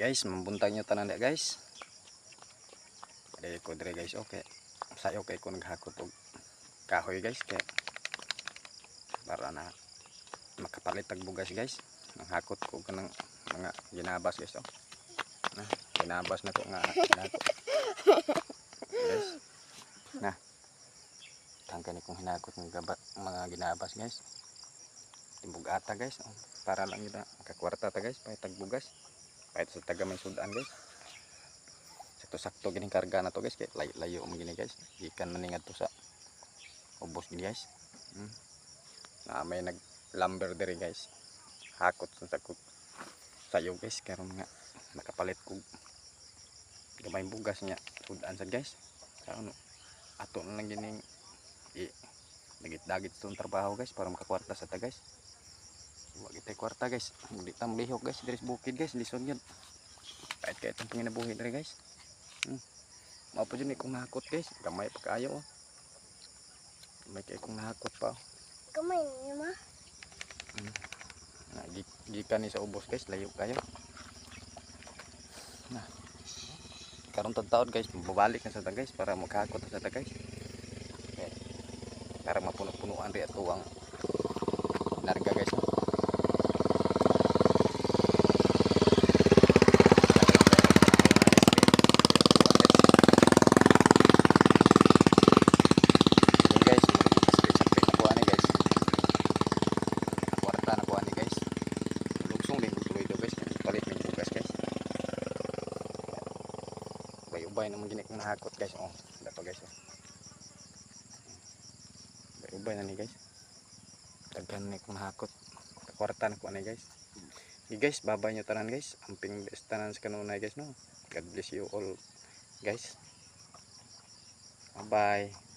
Guys, mambuntag nyo tanan guys. Dili ko dire guys, okay. Sayo kay ko naghakot og kahoy guys kay para na makapalit tag bugas guys. Nanghakot ko kanang mga ginabas guys oh. Nah, ginabas na ko nga hinakot. Guys. Nah. Tangkan ni kong hinakot ng mga ginabas guys. Timbog ata guys oh. Para lang yun makakwarta ta guys pay tag bugas. Pay sa taga may sudan guys. Sakto gining karga na to guys kay layo mo gini guys ikan maningat to sa ubos gini guys na may nag lumber diri guys hakot sa sakot sayo guys karon nga nakapalit ko gamay bugas nya sudan sad guys karon ato na lang gining dagit-dagit tong trabaho guys para makakwarta sa ta guys wa gitay kwarta guys di ta lihok guys diri sa bukid guys lisod gyud kahit ang panginabuhi diri guys. Mapa dyan kung nahakot guys. Gamay pa kayo oh. Gamay kayo kung nahakot pa oh. Gamay niyo ma? Gikan ni sa ubos guys. Layo kayo. Nah. Karong taon guys. Babalik na sa ta guys. Para maghakot sa ta guys. Okay. Para mapuno-punuan rin ato ang narga guys oh. Ubay naman gini kung nahakot guys oh dato guys oh ubay na ni guys daghan ni kung nahakot kwarta na ko ani guys guys babay nyo tanan guys amping best tanan sa kanunay guys no. God bless you all guys, bye bye.